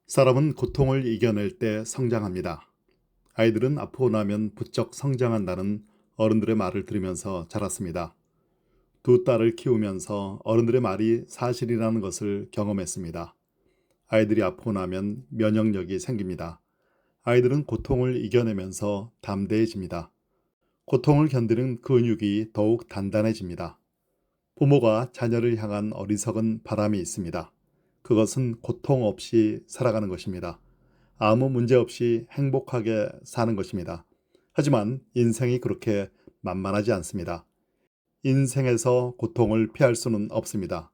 사람은 고통을 이겨낼 때 성장합니다. 아이들은 아프고 나면 부쩍 성장한다는 어른들의 말을 들으면서 자랐습니다. 두 딸을 키우면서 어른들의 말이 사실이라는 것을 경험했습니다. 아이들이 아프고 나면 면역력이 생깁니다. 아이들은 고통을 이겨내면서 담대해집니다. 고통을 견디는 근육이 더욱 단단해집니다. 부모가 자녀를 향한 어리석은 바람이 있습니다. 그것은 고통 없이 살아가는 것입니다. 아무 문제 없이 행복하게 사는 것입니다. 하지만 인생이 그렇게 만만하지 않습니다. 인생에서 고통을 피할 수는 없습니다.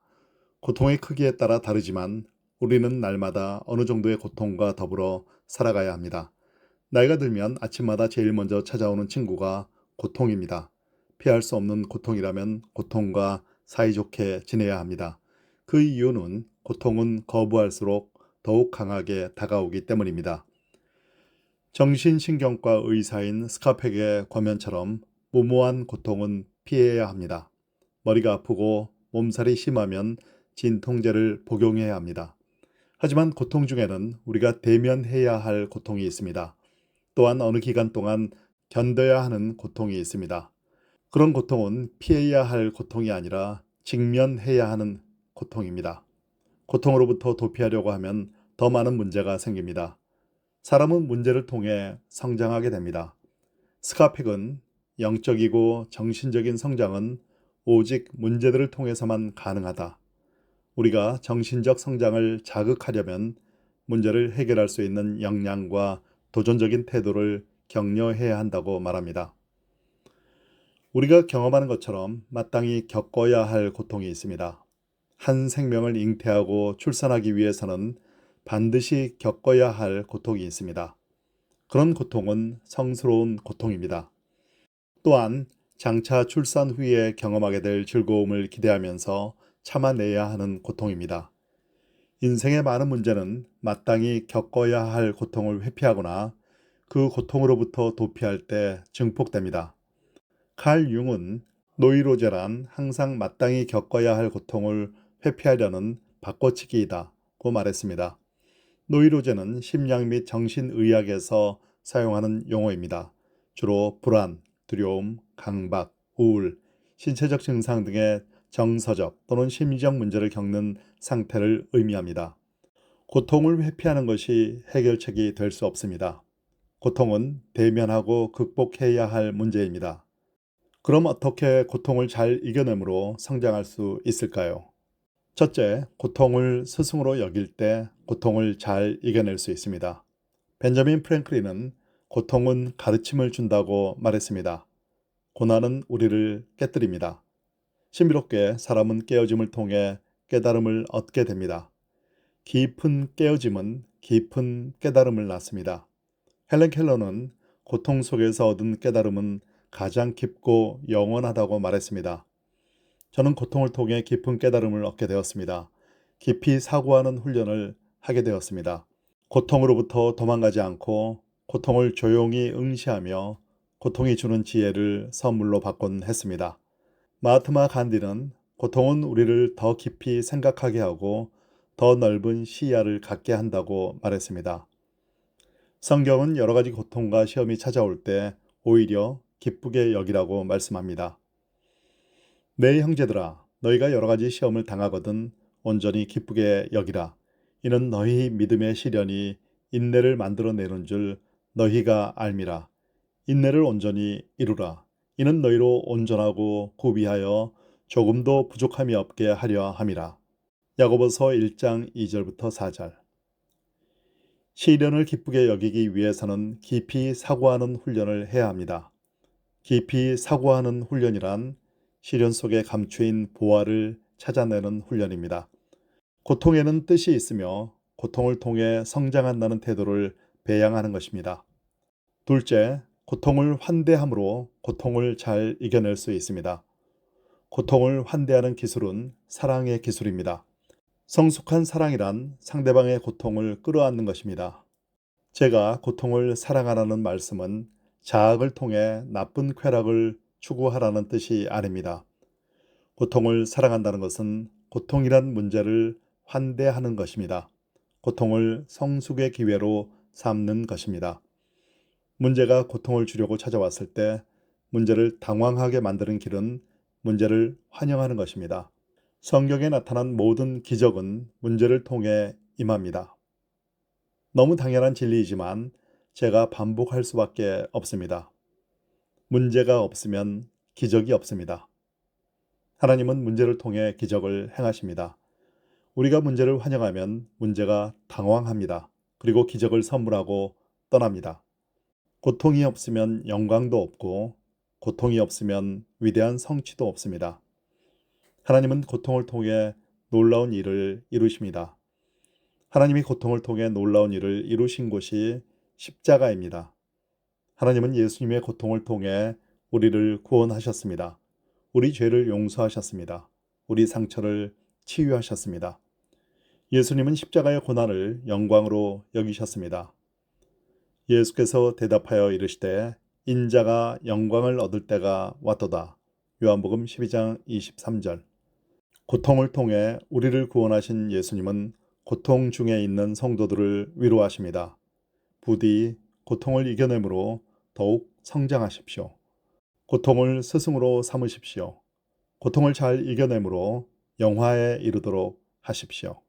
고통의 크기에 따라 다르지만 우리는 날마다 어느 정도의 고통과 더불어 살아가야 합니다. 나이가 들면 아침마다 제일 먼저 찾아오는 친구가 고통입니다. 피할 수 없는 고통이라면 고통과 사이좋게 지내야 합니다. 그 이유는 고통은 거부할수록 더욱 강하게 다가오기 때문입니다. 정신신경과 의사인 스카펙의 권면처럼 무모한 고통은 피해야 합니다. 머리가 아프고 몸살이 심하면 진통제를 복용해야 합니다. 하지만 고통 중에는 우리가 대면해야 할 고통이 있습니다. 또한 어느 기간 동안 견뎌야 하는 고통이 있습니다. 그런 고통은 피해야 할 고통이 아니라 직면해야 하는 고통입니다. 고통으로부터 도피하려고 하면 더 많은 문제가 생깁니다. 사람은 문제를 통해 성장하게 됩니다. 스카펙은 영적이고 정신적인 성장은 오직 문제들을 통해서만 가능하다. 우리가 정신적 성장을 자극하려면 문제를 해결할 수 있는 역량과 도전적인 태도를 격려해야 한다고 말합니다. 우리가 경험하는 것처럼 마땅히 겪어야 할 고통이 있습니다. 한 생명을 잉태하고 출산하기 위해서는 반드시 겪어야 할 고통이 있습니다. 그런 고통은 성스러운 고통입니다. 또한 장차 출산 후에 경험하게 될 즐거움을 기대하면서 참아내야 하는 고통입니다. 인생의 많은 문제는 마땅히 겪어야 할 고통을 회피하거나 그 고통으로부터 도피할 때 증폭됩니다. 칼 융은 노이로제란 항상 마땅히 겪어야 할 고통을 회피하려는 바꿔치기이다고 말했습니다. 노이로제는 심리학 및 정신의학에서 사용하는 용어입니다. 주로 불안, 두려움, 강박, 우울, 신체적 증상 등의 정서적 또는 심리적 문제를 겪는 상태를 의미합니다. 고통을 회피하는 것이 해결책이 될 수 없습니다. 고통은 대면하고 극복해야 할 문제입니다. 그럼 어떻게 고통을 잘 이겨내므로 성장할 수 있을까요? 첫째, 고통을 스승으로 여길 때 고통을 잘 이겨낼 수 있습니다. 벤자민 프랭클린은 고통은 가르침을 준다고 말했습니다. 고난은 우리를 깨뜨립니다. 신비롭게 사람은 깨어짐을 통해 깨달음을 얻게 됩니다. 깊은 깨어짐은 깊은 깨달음을 낳습니다. 헬렌 켈러는 고통 속에서 얻은 깨달음은 가장 깊고 영원하다고 말했습니다. 저는 고통을 통해 깊은 깨달음을 얻게 되었습니다. 깊이 사고하는 훈련을 하게 되었습니다. 고통으로부터 도망가지 않고 고통을 조용히 응시하며 고통이 주는 지혜를 선물로 받곤 했습니다. 마하트마 간디는 고통은 우리를 더 깊이 생각하게 하고 더 넓은 시야를 갖게 한다고 말했습니다. 성경은 여러 가지 고통과 시험이 찾아올 때 오히려 기쁘게 여기라고 말씀합니다. 내 형제들아, 너희가 여러 가지 시험을 당하거든 온전히 기쁘게 여기라. 이는 너희 믿음의 시련이 인내를 만들어내는 줄 너희가 알미라. 인내를 온전히 이루라. 이는 너희로 온전하고 구비하여 조금도 부족함이 없게 하려 함이라. 야고보서 1장 2절부터 4절. 시련을 기쁘게 여기기 위해서는 깊이 사고하는 훈련을 해야 합니다. 깊이 사고하는 훈련이란 시련 속에 감추인 보화를 찾아내는 훈련입니다. 고통에는 뜻이 있으며 고통을 통해 성장한다는 태도를 배양하는 것입니다. 둘째, 고통을 환대함으로 고통을 잘 이겨낼 수 있습니다. 고통을 환대하는 기술은 사랑의 기술입니다. 성숙한 사랑이란 상대방의 고통을 끌어안는 것입니다. 제가 고통을 사랑하라는 말씀은 자학을 통해 나쁜 쾌락을 추구하라는 뜻이 아닙니다. 고통을 사랑한다는 것은 고통이란 문제를 환대하는 것입니다. 고통을 성숙의 기회로 삼는 것입니다. 문제가 고통을 주려고 찾아왔을 때 문제를 당황하게 만드는 길은 문제를 환영하는 것입니다. 성경에 나타난 모든 기적은 문제를 통해 임합니다. 너무 당연한 진리이지만 제가 반복할 수밖에 없습니다. 문제가 없으면 기적이 없습니다. 하나님은 문제를 통해 기적을 행하십니다. 우리가 문제를 환영하면 문제가 당황합니다. 그리고 기적을 선물하고 떠납니다. 고통이 없으면 영광도 없고 고통이 없으면 위대한 성취도 없습니다. 하나님은 고통을 통해 놀라운 일을 이루십니다. 하나님이 고통을 통해 놀라운 일을 이루신 곳이 십자가입니다. 하나님은 예수님의 고통을 통해 우리를 구원하셨습니다. 우리 죄를 용서하셨습니다. 우리 상처를 치유하셨습니다. 예수님은 십자가의 고난을 영광으로 여기셨습니다. 예수께서 대답하여 이르시되 인자가 영광을 얻을 때가 왔도다. 요한복음 12장 23절. 고통을 통해 우리를 구원하신 예수님은 고통 중에 있는 성도들을 위로하십니다. 부디 고통을 이겨내므로 더욱 성장하십시오. 고통을 스승으로 삼으십시오. 고통을 잘 이겨내므로 영화에 이르도록 하십시오.